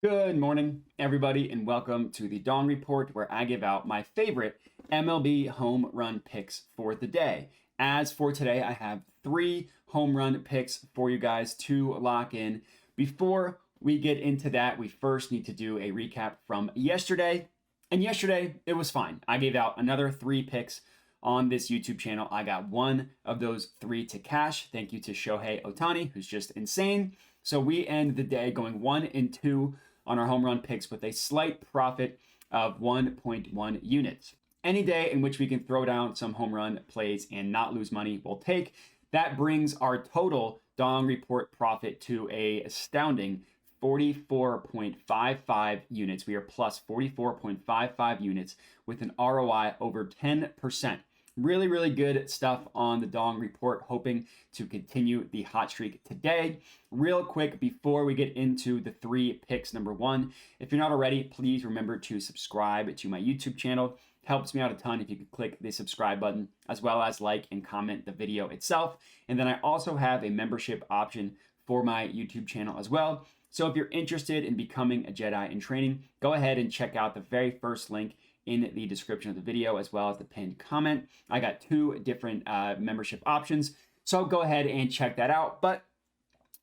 Good morning, everybody, and welcome to the Dawn Report, where I give out my favorite MLB home run picks for the day. As for today, I have 3 home run picks for you guys to lock in. Before we get into that, we first need to do a recap from yesterday. And yesterday, it was fine. I gave out another 3 picks on this YouTube channel. I got 1 of those 3 to cash. Thank you to Shohei Ohtani, who's just insane. So we end the day going 1 and 2 on our home run picks with a slight profit of 1.1 units. Any day in which we can throw down some home run plays and not lose money, we'll take. That brings our total Dawn Report profit to a astounding 44.55 units. We are plus 44.55 units with an ROI over 10%. Really, really good stuff on the Dawn Report, hoping to continue the hot streak today. Real quick, before we get into the 3 picks, number 1, if you're not already, please remember to subscribe to my YouTube channel. It helps me out a ton if you could click the subscribe button, as well as like and comment the video itself. And then I also have a membership option for my YouTube channel as well. So if you're interested in becoming a Jedi in training, go ahead and check out the very first link in the description of the video, as well as the pinned comment. I got 2 different membership options, so go ahead and check that out. But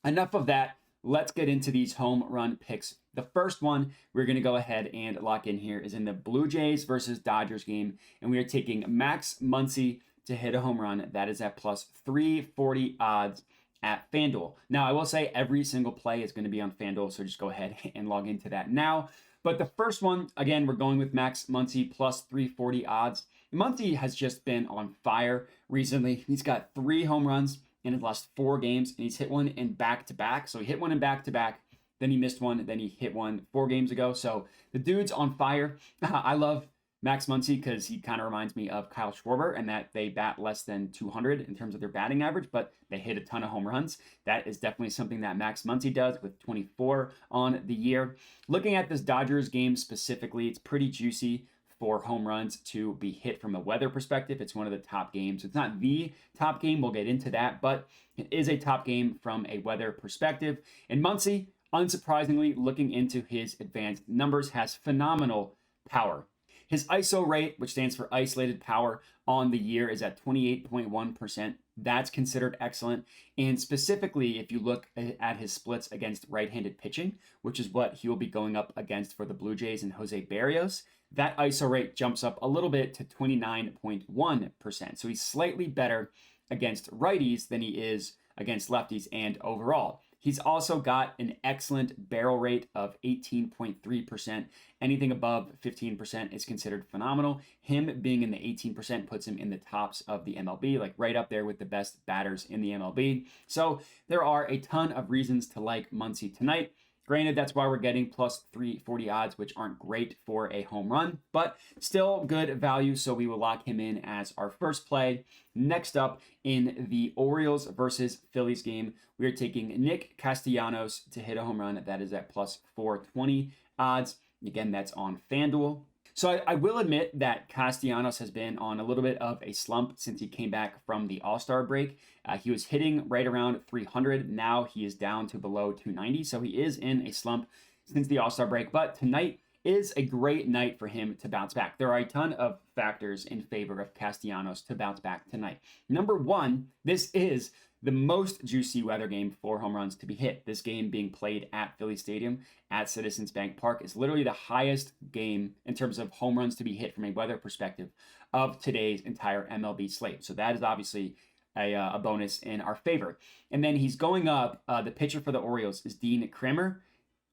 enough of that. Let's get into these home run picks. The first one we're going to go ahead and lock in here is in the Blue Jays versus Dodgers game, and we are taking Max Muncy to hit a home run. That is at plus 340 odds at FanDuel. Now, I will say every single play is going to be on FanDuel, so just go ahead and log into that now. But the first one, again, we're going with Max Muncy plus 340 odds. Muncy has just been on fire recently. He's got 3 home runs in his last 4 games, and he's hit one in back-to-back. So he hit one in back-to-back, then he missed one, then he hit one 4 games ago. So the dude's on fire. I love Max Muncy because he kind of reminds me of Kyle Schwarber, and that they bat less than 200 in terms of their batting average, but they hit a ton of home runs. That is definitely something that Max Muncy does with 24 on the year. Looking at this Dodgers game specifically, it's pretty juicy for home runs to be hit from a weather perspective. It's one of the top games. It's not the top game. We'll get into that, but it is a top game from a weather perspective. And Muncy, unsurprisingly, looking into his advanced numbers, has phenomenal power. His ISO rate, which stands for isolated power, on the year is at 28.1%. That's considered excellent. And specifically, if you look at his splits against right-handed pitching, which is what he will be going up against for the Blue Jays and Jose Barrios, that ISO rate jumps up a little bit to 29.1%. So he's slightly better against righties than he is against lefties and overall. He's also got an excellent barrel rate of 18.3%. Anything above 15% is considered phenomenal. Him being in the 18% puts him in the tops of the MLB, like right up there with the best batters in the MLB. So there are a ton of reasons to like Muncy tonight. Granted, that's why we're getting plus 340 odds, which aren't great for a home run, but still good value. So we will lock him in as our first play. Next up, in the Orioles versus Phillies game, we are taking Nick Castellanos to hit a home run. That is at plus 420 odds. Again, that's on FanDuel. So I will admit that Castellanos has been on a little bit of a slump since he came back from the All-Star break. He was hitting right around 300. Now he is down to below 290. So he is in a slump since the All-Star break. But tonight is a great night for him to bounce back. There are a ton of factors in favor of Castellanos to bounce back tonight. Number 1, this is the most juicy weather game for home runs to be hit. This game being played at Philly Stadium at Citizens Bank Park is literally the highest game in terms of home runs to be hit from a weather perspective of today's entire MLB slate. So that is obviously a bonus in our favor. And then he's going up. The pitcher for the Orioles is Dean Kremer.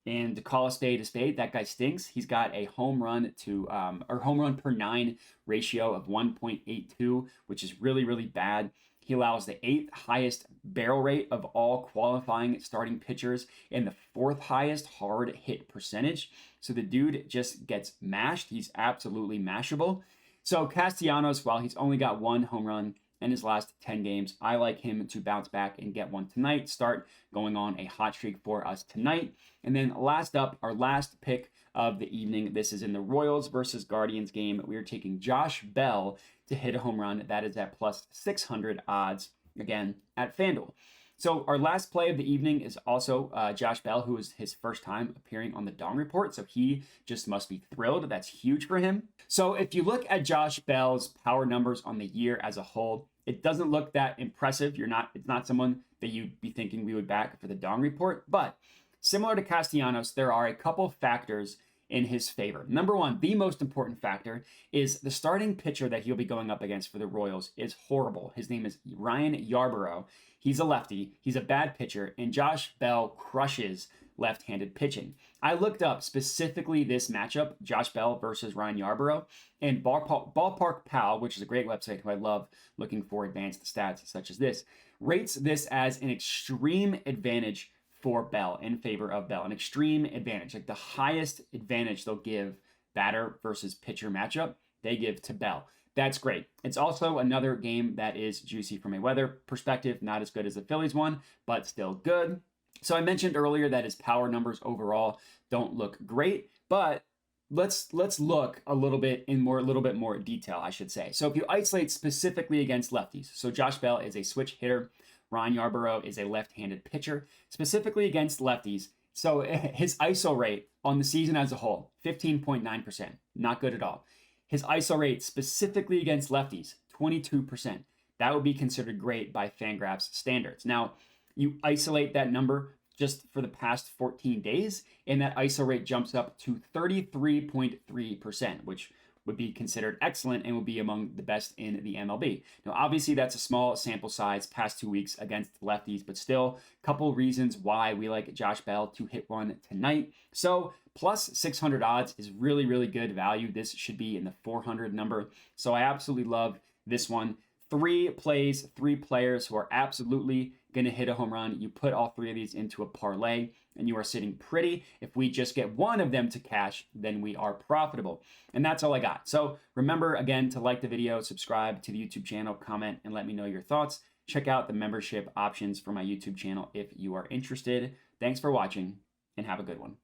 And to call a spade, that guy stinks. He's got a home run per 9 ratio of 1.82, which is really, really bad. He allows the 8th highest barrel rate of all qualifying starting pitchers and the 4th highest hard hit percentage. So the dude just gets mashed. He's absolutely mashable. So Castellanos, while he's only got 1 home run in his last 10 games, I like him to bounce back and get one tonight, start going on a hot streak for us tonight. And then last up, our last pick of the evening. This is in the Royals versus Guardians game. We are taking Josh Bell to hit a home run. That is at plus 600 odds, again, at FanDuel. So our last play of the evening is also Josh Bell, who is his first time appearing on the Dong Report. So he just must be thrilled. That's huge for him. So if you look at Josh Bell's power numbers on the year as a whole, it doesn't look that impressive. It's not someone that you'd be thinking we would back for the Dong Report. But similar to Castellanos, there are a couple factors in his favor. Number one, the most important factor is the starting pitcher that he'll be going up against for the Royals is horrible. His name is Ryan Yarbrough. He's a lefty. He's a bad pitcher, and Josh Bell crushes left-handed pitching. I looked up specifically this matchup, Josh Bell versus Ryan Yarbrough, and Ballpark Pal, which is a great website who I love looking for advanced stats such as this, rates this as an extreme advantage for Bell, in favor of Bell. An extreme advantage, like the highest advantage they'll give batter versus pitcher matchup, they give to Bell. That's great. It's also another game that is juicy from a weather perspective, not as good as the Phillies one, but still good. So I mentioned earlier that his power numbers overall don't look great, but let's look a little bit more detail, I should say. So if you isolate specifically against lefties, so Josh Bell is a switch hitter, Ryan Yarbrough is a left-handed pitcher, specifically against lefties. So his ISO rate on the season as a whole, 15.9%, not good at all. His ISO rate specifically against lefties, 22%. That would be considered great by FanGraphs standards. Now, you isolate that number just for the past 14 days, and that ISO rate jumps up to 33.3%, which would be considered excellent and would be among the best in the MLB. Now, obviously, that's a small sample size past 2 weeks against lefties, but still, a couple reasons why we like Josh Bell to hit one tonight. So, plus 600 odds is really, really good value. This should be in the 400 number. So, I absolutely love this one. 3 plays, 3 players who are absolutely going to hit a home run. You put all 3 of these into a parlay and you are sitting pretty. If we just get one of them to cash, then we are profitable. And that's all I got. So remember, again, to like the video, subscribe to the YouTube channel, comment, and let me know your thoughts. Check out the membership options for my YouTube channel if you are interested. Thanks for watching and have a good one.